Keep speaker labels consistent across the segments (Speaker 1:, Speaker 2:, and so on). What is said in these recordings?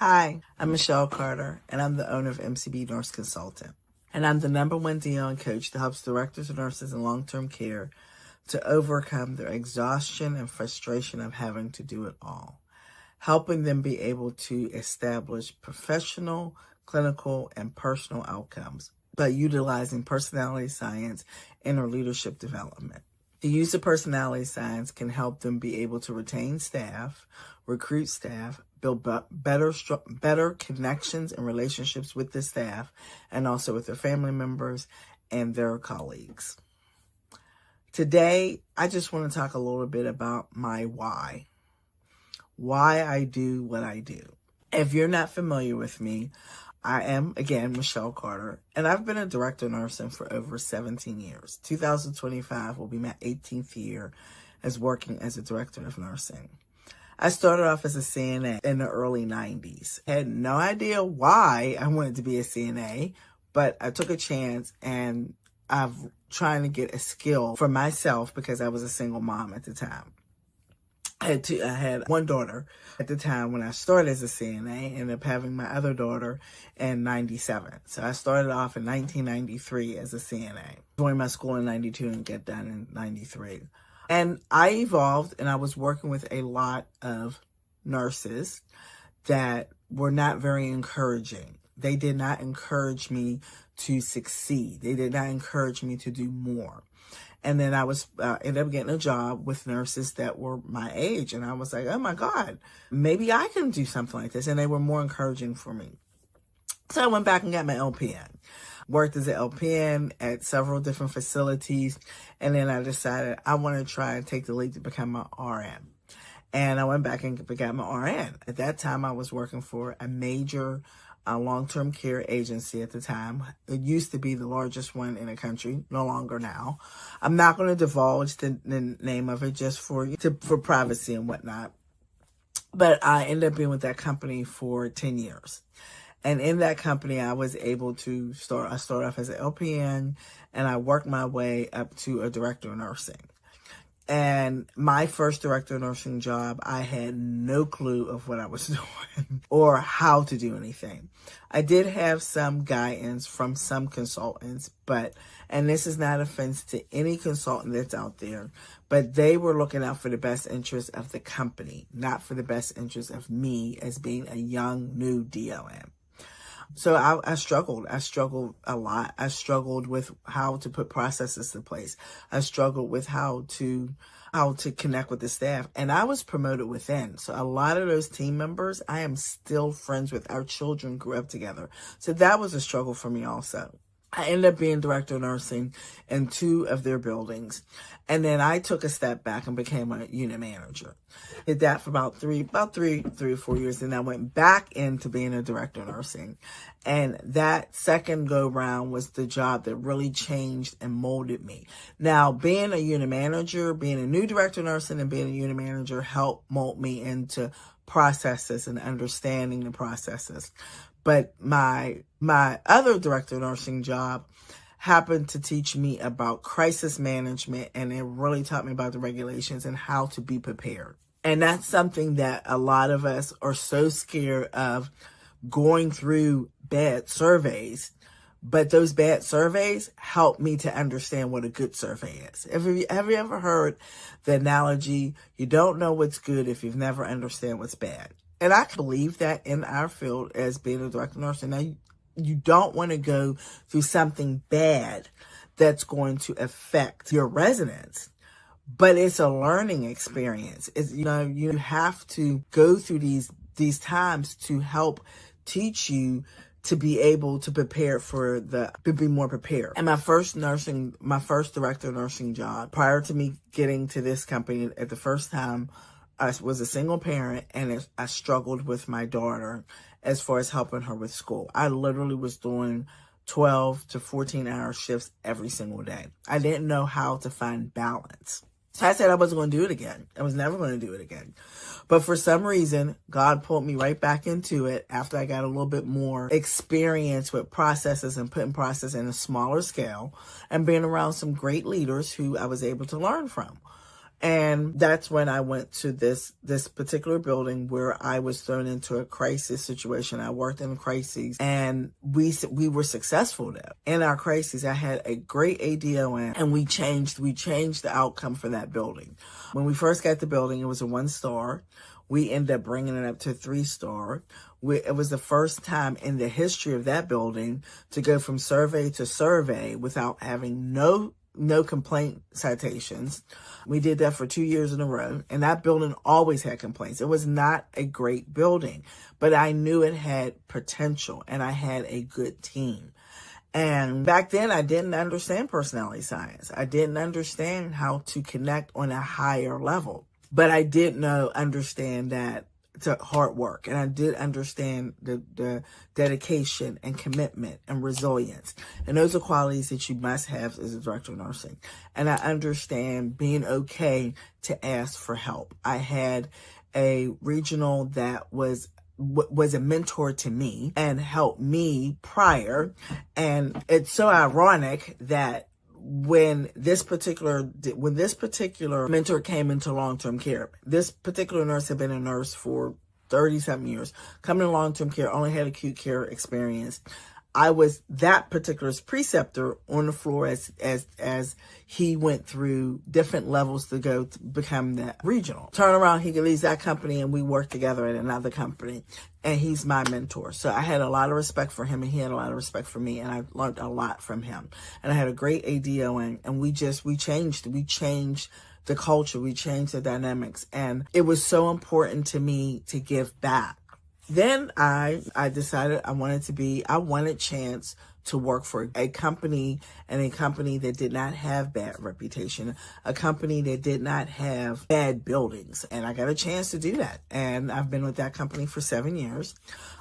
Speaker 1: Hi, I'm Michelle Carter, and I'm the owner of MCB Nurse Consultant. And I'm the #1 DO coach that helps directors of nurses in long-term care to overcome their exhaustion and frustration of having to do it all, helping them be able to establish professional, clinical, and personal outcomes by utilizing personality science in their leadership development. The use of personality science can help them be able to retain staff, recruit staff, build better connections and relationships with the staff, and also with their family members and their colleagues. Today, I just want to talk a little bit about my why I do what I do. If you're not familiar with me, I am, again, Michelle Carter, and I've been a director of nursing for over 17 years. 2025 will be my 18th year as working as a director of nursing. I started off as a CNA in the early 90s. I had no idea why I wanted to be a CNA, but I took a chance and I'm trying to get a skill for myself because I was a single mom at the time. I had one daughter at the time when I started as a CNA, ended up having my other daughter in 97. So I started off in 1993 as a CNA. Joined my school in 92 and get done in 93. And I evolved, and I was working with a lot of nurses that were not very encouraging. They did not encourage me to succeed. They did not encourage me to do more. And then I ended up getting a job with nurses that were my age. And I was like, oh my God, maybe I can do something like this. And they were more encouraging for me. So I went back and got my LPN. Worked as an LPN at several different facilities. And then I decided I want to try and take the leap to become an RN. And I went back and got my RN. At that time, I was working for a major long-term care agency at the time. It used to be the largest one in the country, no longer now. I'm not going to divulge the name of it just for privacy and whatnot. But I ended up being with that company for 10 years. And in that company, I was able to I started off as an LPN, and I worked my way up to a director of nursing. And my first director of nursing job, I had no clue of what I was doing or how to do anything. I did have some guidance from some consultants, and this is not offense to any consultant that's out there, but they were looking out for the best interest of the company, not for the best interest of me as being a young, new DON. So I struggled. I struggled a lot. I struggled with how to put processes in place. I struggled with how to connect with the staff. And I was promoted within. So a lot of those team members, I am still friends with. Our children grew up together. So that was a struggle for me also. I ended up being director of nursing in 2 of their buildings. And then I took a step back and became a unit manager. Did that for about three or 4 years. And I went back into being a director of nursing. And that second go round was the job that really changed and molded me. Now, being a unit manager, being a new director of nursing and being a unit manager helped mold me into processes and understanding the processes. But my other director of nursing job happened to teach me about crisis management, and it really taught me about the regulations and how to be prepared. And that's something that a lot of us are so scared of, going through bad surveys. But those bad surveys help me to understand what a good survey is. Have you ever heard the analogy, you don't know what's good if you've never understand what's bad? And I believe that in our field as being a director of nursing. Now, you don't want to go through something bad that's going to affect your residents, but it's a learning experience. You have to go through these times to help teach you to be able to prepare to be more prepared. And my first director of nursing job, prior to me getting to this company at the first time, I was a single parent, and I struggled with my daughter as far as helping her with school. I literally was doing 12 to 14-hour shifts every single day. I didn't know how to find balance. So I said I wasn't going to do it again. I was never going to do it again. But for some reason, God pulled me right back into it after I got a little bit more experience with processes and putting process in a smaller scale and being around some great leaders who I was able to learn from. And that's when I went to this particular building where I was thrown into a crisis situation. I worked in crises, and we were successful there. In our crises, I had a great ADON, and we changed the outcome for that building. When we first got the building, it was a 1-star. We ended up bringing it up to 3-star. It was the first time in the history of that building to go from survey to survey without having no complaint citations. We did that for 2 years in a row, and that building always had complaints. It was not a great building, but I knew it had potential, and I had a good team. And back then, I didn't understand personality science. I didn't understand how to connect on a higher level, but I did understand that to hard work. And I did understand the dedication and commitment and resilience. And those are qualities that you must have as a director of nursing. And I understand being okay to ask for help. I had a regional that was a mentor to me and helped me prior. And it's so ironic that when this particular mentor came into long-term care, this particular nurse had been a nurse for 30-something years, coming to long-term care, only had acute care experience. I was that particular preceptor on the floor as he went through different levels to go to become the regional. Turn around, he leaves that company, and we work together at another company, and he's my mentor. So I had a lot of respect for him, and he had a lot of respect for me, and I learned a lot from him. And I had a great ADON, and we changed the culture, we changed the dynamics, and it was so important to me to give back. Then I decided I wanted chance to work for a company, and a company that did not have bad reputation, a company that did not have bad buildings. And I got a chance to do that. And I've been with that company for 7 years.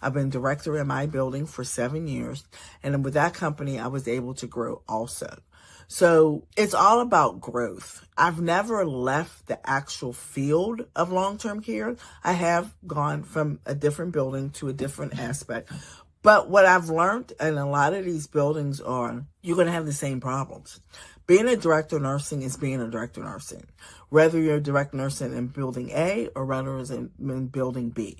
Speaker 1: I've been director in my building for 7 years. And with that company, I was able to grow also. So it's all about growth. I've never left the actual field of long-term care. I have gone from a different building to a different aspect. But what I've learned in a lot of these buildings are you're going to have the same problems. Being a director of nursing is being a director of nursing, whether you're a director of nursing in building A or whether it's in building B.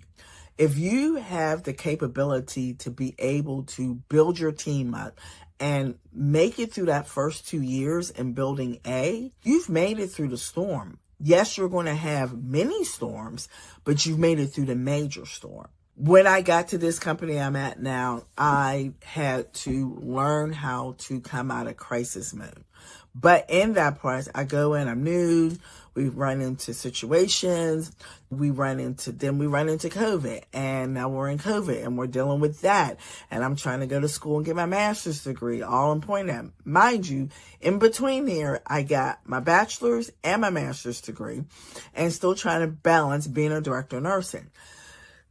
Speaker 1: If you have the capability to be able to build your team up and make it through that first 2 years in building A, you've made it through the storm. Yes, you're going to have many storms, but you've made it through the major storm. When I got to this company I'm at now, I had to learn how to come out of crisis mode. But in that part, I go in, I'm new, we run into situations, we run into COVID, and now we're in COVID, and we're dealing with that. And I'm trying to go to school and get my master's degree, all in point at. Mind you, in between here, I got my bachelor's and my master's degree, and still trying to balance being a director of nursing.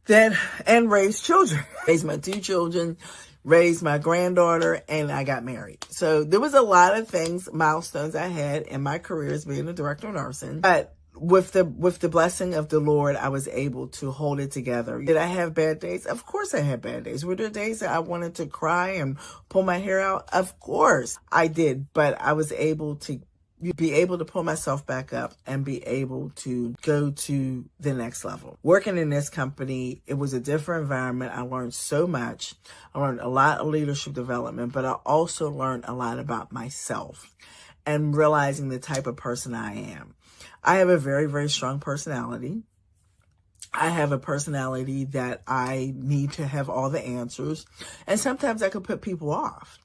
Speaker 1: And raise children, raise my 2 children, raised my granddaughter, and I got married. So there was a lot of milestones I had in my career as being a director of nursing. But with the blessing of the Lord, I was able to hold it together. Did I have bad days? Of course I had bad days. Were there days that I wanted to cry and pull my hair out? Of course I did. But I was able to pull myself back up and be able to go to the next level. Working in this company, it was a different environment. I learned so much. I learned a lot of leadership development, but I also learned a lot about myself and realizing the type of person I am. I have a very, very strong personality. I have a personality that I need to have all the answers, and sometimes I could put people off.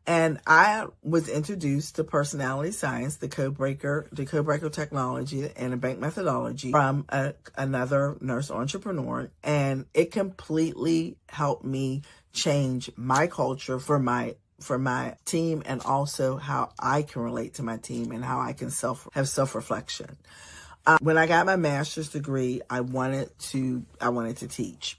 Speaker 1: And I was introduced to personality science, the codebreaker technology, and a bank methodology from another nurse entrepreneur. And it completely helped me change my culture for my team, and also how I can relate to my team and how I can have self-reflection. When I got my master's degree, I wanted to teach.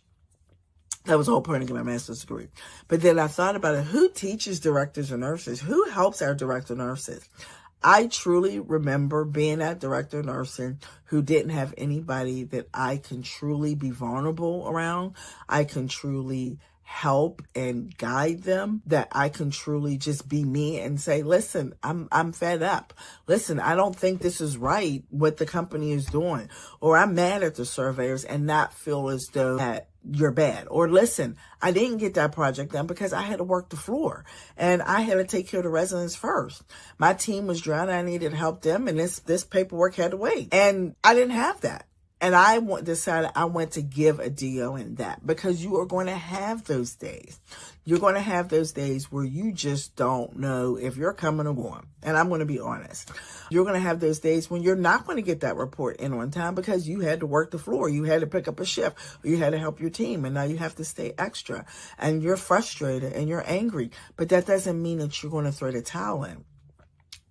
Speaker 1: That was the whole point of getting my master's degree. But then I thought about it. Who teaches directors of nurses? Who helps our director of nurses? I truly remember being that director of nursing who didn't have anybody that I can truly be vulnerable around. I can truly help and guide them, that I can truly just be me and say, listen, I'm fed up. Listen, I don't think this is right what the company is doing, or I'm mad at the surveyors, and not feel as though that you're bad. Or listen, I didn't get that project done because I had to work the floor and I had to take care of the residents first. My team was drowning. I needed to help them, and this paperwork had to wait. And I didn't have that. And I decided I want to give a DON that, because you are going to have those days. You're going to have those days where you just don't know if you're coming or going. And I'm going to be honest. You're going to have those days when you're not going to get that report in on time because you had to work the floor. You had to pick up a shift, or you had to help your team. And now you have to stay extra. And you're frustrated and you're angry. But that doesn't mean that you're going to throw the towel in.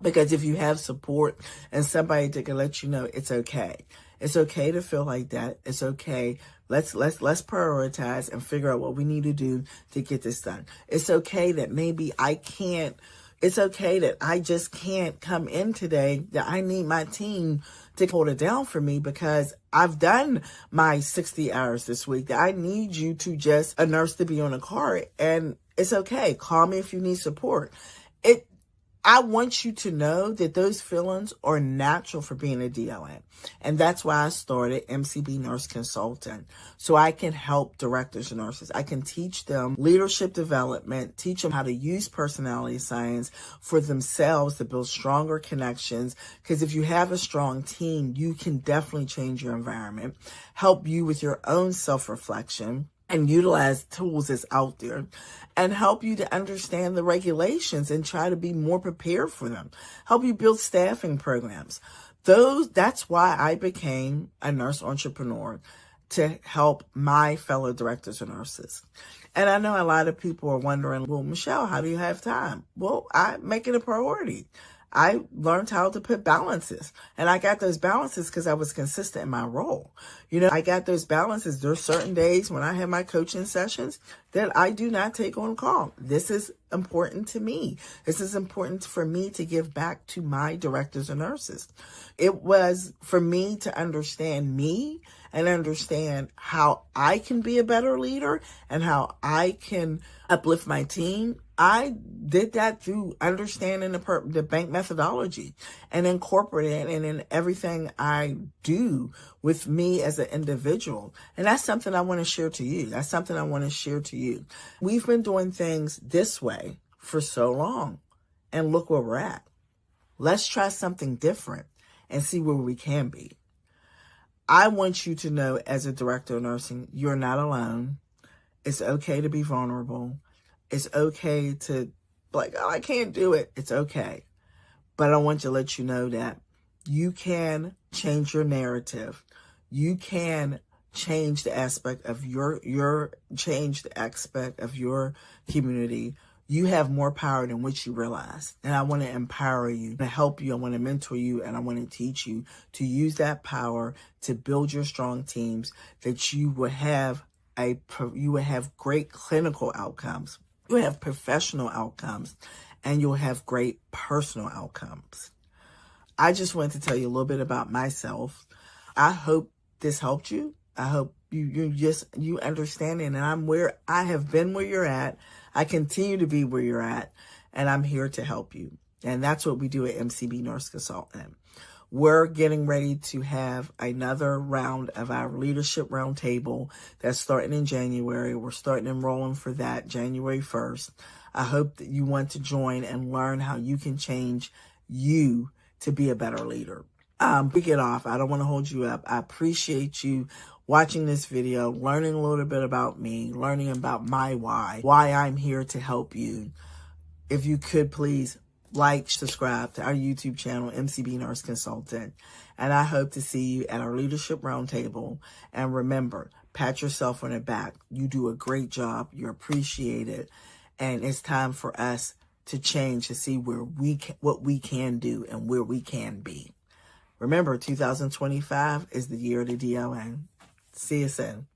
Speaker 1: Because if you have support and somebody that can let you know it's okay. It's okay to feel like that. It's okay. Let's prioritize and figure out what we need to do to get this done. It's okay that maybe it's okay that I just can't come in today, that I need my team to hold it down for me because I've done my 60 hours this week, that I need you to just, a nurse to be on a card, and it's okay. Call me if you need support. I want you to know that those feelings are natural for being a DON. And that's why I started MCB Nurse Consultant, so I can help directors and nurses. I can teach them leadership development, teach them how to use personality science for themselves to build stronger connections. Because if you have a strong team, you can definitely change your environment, help you with your own self-reflection, and utilize tools that's out there, and help you to understand the regulations and try to be more prepared for them. Help you build staffing programs. That's why I became a nurse entrepreneur, to help my fellow directors and nurses. And I know a lot of people are wondering, well, Michelle, how do you have time? Well, I make it a priority. I learned how to put balances, and I got those balances because I was consistent in my role. I got those balances. There's certain days when I have my coaching sessions that I do not take on call. This is important to me. This is important for me to give back to my directors and nurses. It was for me to understand me and understand how I can be a better leader and how I can uplift my team. I did that through understanding the bank methodology and incorporating it in everything I do with me as an individual. And that's something I want to share to you. We've been doing things this way for so long, and look where we're at. Let's try something different and see where we can be. I want you to know, as a director of nursing, you're not alone. It's okay to be vulnerable. It's okay to like, oh, I can't do it. It's okay. But I want to let you know that you can change your narrative. You can change the aspect of your community. You have more power than what you realize. And I want to empower you, to help you. I want to mentor you, and I want to teach you to use that power to build your strong teams, that you will have great clinical outcomes. You'll have professional outcomes, and you'll have great personal outcomes. I just wanted to tell you a little bit about myself. I hope this helped you. I hope you understand it, and I have been where you're at. I continue to be where you're at, and I'm here to help you. And that's what we do at MCB Nurse Consultant. We're getting ready to have another round of our leadership roundtable that's starting in January. We're starting enrolling for that January 1st. I hope that you want to join and learn how you can change you to be a better leader. We get off. I don't want to hold you up. I appreciate you watching this video, learning a little bit about me, learning about my why I'm here to help you. If you could please like, subscribe to our YouTube channel, MCB Nurse Consultant. And I hope to see you at our leadership roundtable. And remember, pat yourself on the back. You do a great job. You're appreciated. And it's time for us to change, to see what we can do and where we can be. Remember, 2025 is the year of the DON. See you soon.